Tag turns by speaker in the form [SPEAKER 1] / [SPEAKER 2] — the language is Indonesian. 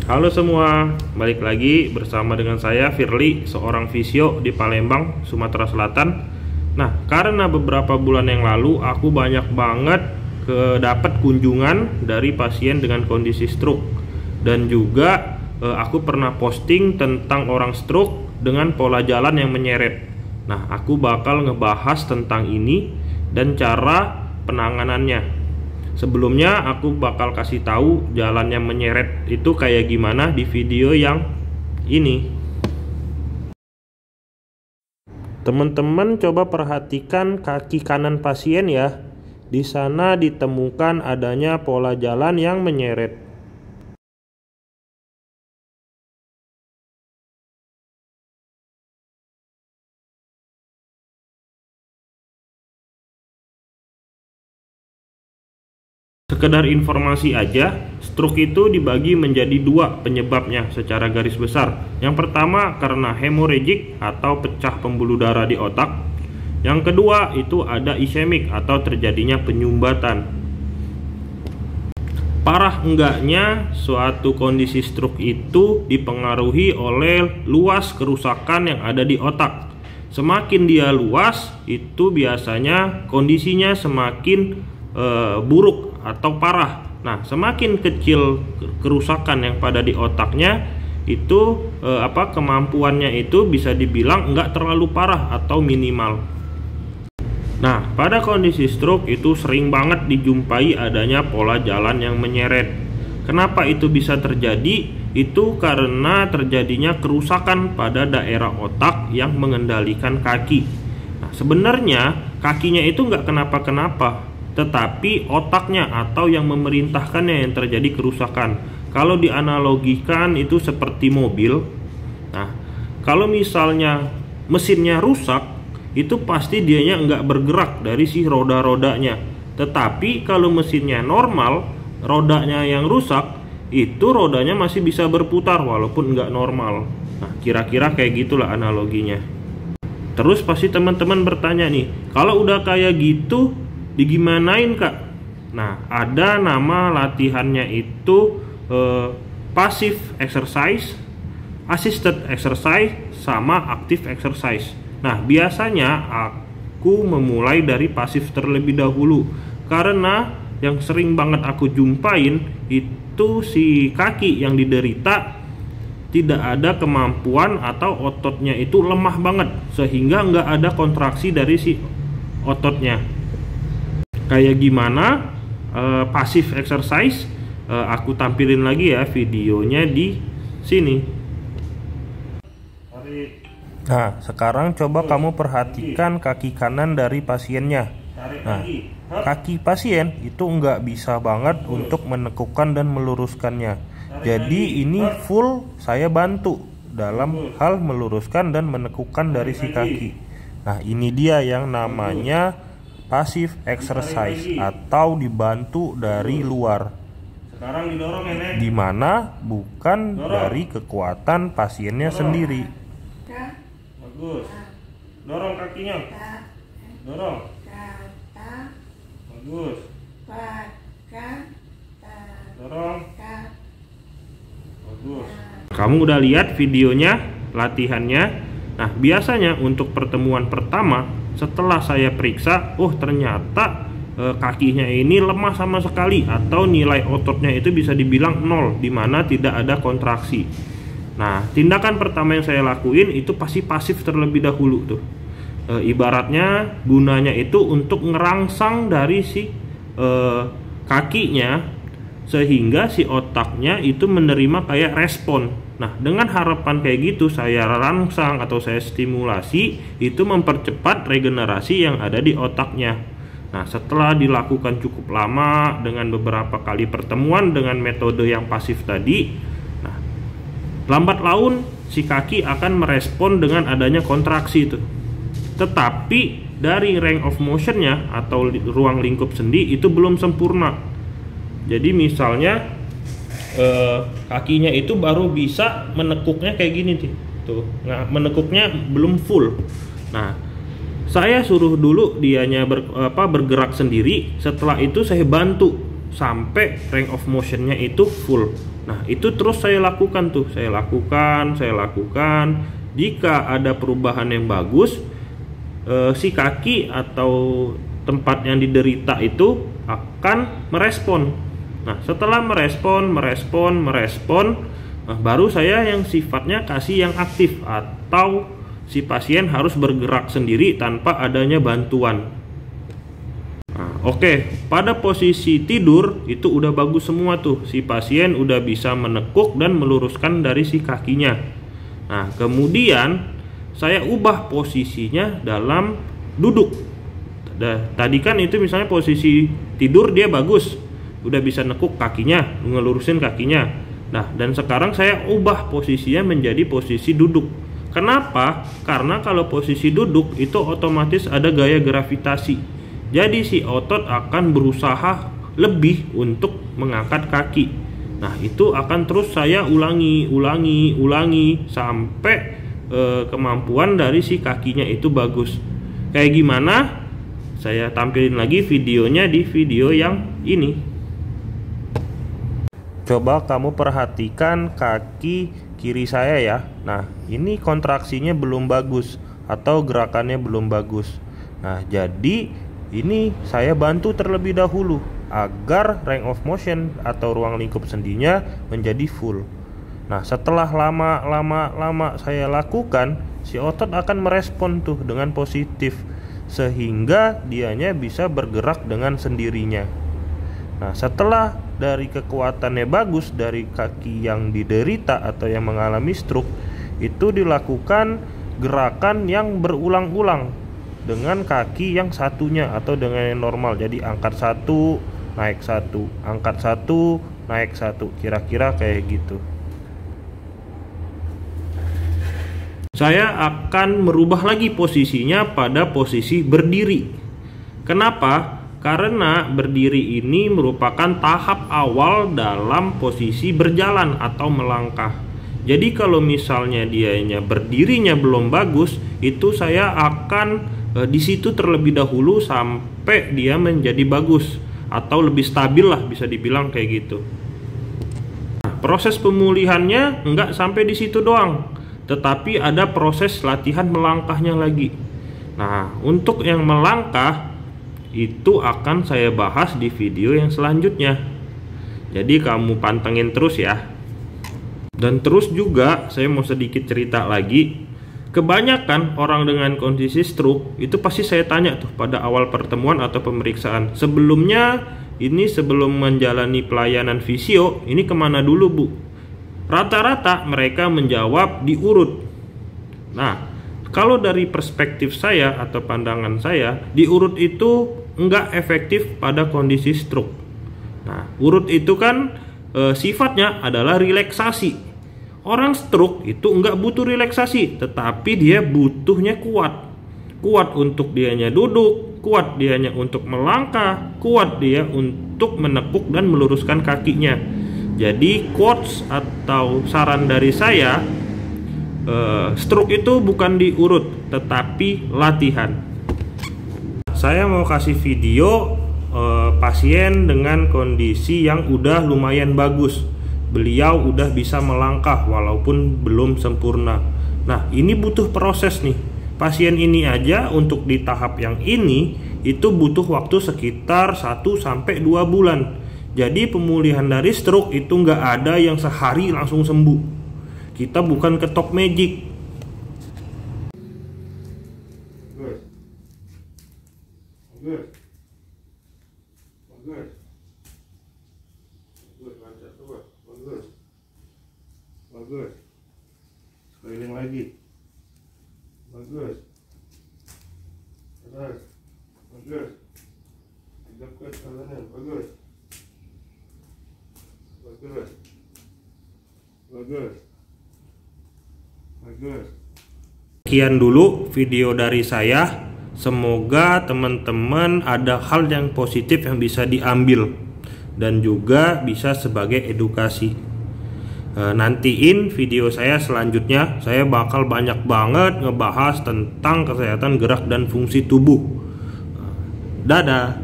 [SPEAKER 1] Halo semua, balik lagi bersama dengan saya Firly, seorang fisio di Palembang, Sumatera Selatan. Nah, karena beberapa bulan yang lalu aku banyak banget dapat kunjungan dari pasien dengan kondisi stroke. Dan juga aku pernah posting tentang orang stroke dengan pola jalan yang menyeret. Nah, aku bakal ngebahas tentang ini dan cara penanganannya. Sebelumnya aku bakal kasih tahu jalan yang menyeret itu kayak gimana di video yang ini. Teman-teman coba perhatikan kaki kanan pasien ya. Di sana ditemukan adanya pola jalan yang menyeret. Sekedar informasi aja, stroke itu dibagi menjadi dua penyebabnya secara garis besar. Yang pertama karena hemorrhagic atau pecah pembuluh darah di otak. Yang kedua itu ada ischemic atau terjadinya penyumbatan. Parah enggaknya suatu kondisi stroke itu dipengaruhi oleh luas kerusakan yang ada di otak. Semakin dia luas, itu biasanya kondisinya semakin buruk atau parah. Nah, semakin kecil kerusakan yang pada di otaknya itu kemampuannya itu bisa dibilang nggak terlalu parah atau minimal. Nah, pada kondisi stroke itu sering banget dijumpai adanya pola jalan yang menyeret. Kenapa itu bisa terjadi? Itu karena terjadinya kerusakan pada daerah otak yang mengendalikan kaki. Nah, sebenarnya kakinya itu nggak kenapa-kenapa, tetapi otaknya atau yang memerintahkannya yang terjadi kerusakan. Kalau dianalogikan itu seperti mobil. Nah, kalau misalnya mesinnya rusak, itu pasti dianya nggak bergerak dari si roda-rodanya. Tetapi kalau mesinnya normal, rodanya yang rusak, itu rodanya masih bisa berputar walaupun nggak normal. Nah, kira-kira kayak gitulah analoginya. Terus pasti teman-teman bertanya nih, kalau udah kayak gitu digimanain kak? Nah, ada nama latihannya itu passive exercise, assisted exercise, sama active exercise. Nah, biasanya aku memulai dari pasif terlebih dahulu, karena yang sering banget aku jumpain itu si kaki yang diderita tidak ada kemampuan atau ototnya itu lemah banget sehingga nggak ada kontraksi dari si ototnya. Kayak gimana passive exercise, aku tampilin lagi ya videonya di sini. Nah, sekarang coba kamu perhatikan kaki kanan dari pasiennya. Nah, kaki pasien itu nggak bisa banget untuk menekukkan dan meluruskannya. Jadi ini full saya bantu dalam hal meluruskan dan menekukkan dari si kaki. Nah, ini dia yang namanya passive exercise atau dibantu dari luar, dimana bukan dari kekuatan pasiennya sendiri. Bagus, dorong kakinya, dorong, bagus, dorong, bagus. Kamu udah lihat videonya, latihannya. Nah, biasanya untuk pertemuan pertama setelah saya periksa, ternyata kakinya ini lemah sama sekali atau nilai ototnya itu bisa dibilang 0, dimana tidak ada kontraksi. Nah, tindakan pertama yang saya lakuin itu pasti pasif terlebih dahulu tuh. Ibaratnya gunanya itu untuk ngerangsang dari si kakinya sehingga si otaknya itu menerima kayak respon. Nah, dengan harapan kayak gitu saya rangsang atau saya stimulasi itu mempercepat regenerasi yang ada di otaknya. Nah, setelah dilakukan cukup lama dengan beberapa kali pertemuan dengan metode yang pasif tadi, nah, lambat laun si kaki akan merespon dengan adanya kontraksi itu. Tetapi dari range of motionnya atau ruang lingkup sendi itu belum sempurna. Jadi misalnya kakinya itu baru bisa menekuknya kayak gini tuh. Nah, menekuknya belum full. Nah, saya suruh dulu dianya bergerak sendiri. Setelah itu saya bantu sampai range of motionnya itu full. Nah, itu terus saya lakukan tuh, saya lakukan. Jika ada perubahan yang bagus, si kaki atau tempat yang diderita itu akan merespon. Nah, setelah merespon, baru saya yang sifatnya kasih yang aktif, atau si pasien harus bergerak sendiri tanpa adanya bantuan. Nah, oke, pada posisi tidur itu udah bagus semua tuh, si pasien udah bisa menekuk dan meluruskan dari si kakinya. Nah, kemudian saya ubah posisinya dalam duduk. Tadi kan itu misalnya posisi tidur dia bagus, udah bisa nekuk kakinya, ngelurusin kakinya. Nah, dan sekarang saya ubah posisinya menjadi posisi duduk. Kenapa? Karena kalau posisi duduk itu otomatis ada gaya gravitasi. Jadi si otot akan berusaha lebih untuk mengangkat kaki. Nah, itu akan terus saya ulangi sampai kemampuan dari si kakinya itu bagus. Kayak gimana? Saya tampilin lagi videonya di video yang ini. Coba kamu perhatikan kaki kiri saya ya. Nah, ini kontraksinya belum bagus atau gerakannya belum bagus. Nah, jadi ini saya bantu terlebih dahulu agar range of motion atau ruang lingkup sendinya menjadi full. Nah, setelah lama saya lakukan, si otot akan merespon tuh dengan positif, sehingga dianya bisa bergerak dengan sendirinya. Nah, setelah dari kekuatannya bagus dari kaki yang diderita atau yang mengalami stroke, itu dilakukan gerakan yang berulang-ulang dengan kaki yang satunya atau dengan yang normal. Jadi angkat satu, naik satu, angkat satu, naik satu, kira-kira kayak gitu. Saya akan merubah lagi posisinya pada posisi berdiri. Kenapa? Karena berdiri ini merupakan tahap awal dalam posisi berjalan atau melangkah. Jadi kalau misalnya dianya berdirinya belum bagus, itu saya akan di situ terlebih dahulu sampai dia menjadi bagus atau lebih stabil lah, bisa dibilang kayak gitu. Nah, proses pemulihannya enggak sampai di situ doang, tetapi ada proses latihan melangkahnya lagi. Nah, untuk yang melangkah itu akan saya bahas di video yang selanjutnya. Jadi kamu pantengin terus ya. Dan terus juga saya mau sedikit cerita lagi. Kebanyakan orang dengan kondisi stroke itu pasti saya tanya tuh pada awal pertemuan atau pemeriksaan. Sebelumnya ini sebelum menjalani pelayanan fisio, ini kemana dulu bu? Rata-rata mereka menjawab diurut. Nah, kalau dari perspektif saya atau pandangan saya, diurut itu enggak efektif pada kondisi stroke. Nah, urut itu kan sifatnya adalah relaksasi. Orang stroke itu enggak butuh relaksasi, tetapi dia butuhnya kuat. Kuat untuk dianya duduk, kuat dianya untuk melangkah, kuat dia untuk menekuk dan meluruskan kakinya. Jadi quotes atau saran dari saya, stroke itu bukan diurut, tetapi latihan. Saya mau kasih video pasien dengan kondisi yang udah lumayan bagus. Beliau udah bisa melangkah walaupun belum sempurna. Nah, ini butuh proses nih. Pasien ini aja untuk di tahap yang ini itu butuh waktu sekitar 1-2 bulan. Jadi pemulihan dari stroke itu nggak ada yang sehari langsung sembuh. Kita bukan ketok magic. Bagus. Keliling lagi. Bagus. Terus. Bagus. Tegak ke kanan. Bagus. Bagus. Bagus. Bagus. Sekian dulu video dari saya. Semoga teman-teman ada hal yang positif yang bisa diambil dan juga bisa sebagai edukasi. Nantiin video saya selanjutnya. Saya bakal banyak banget ngebahas tentang kesehatan gerak dan fungsi tubuh. Dadah.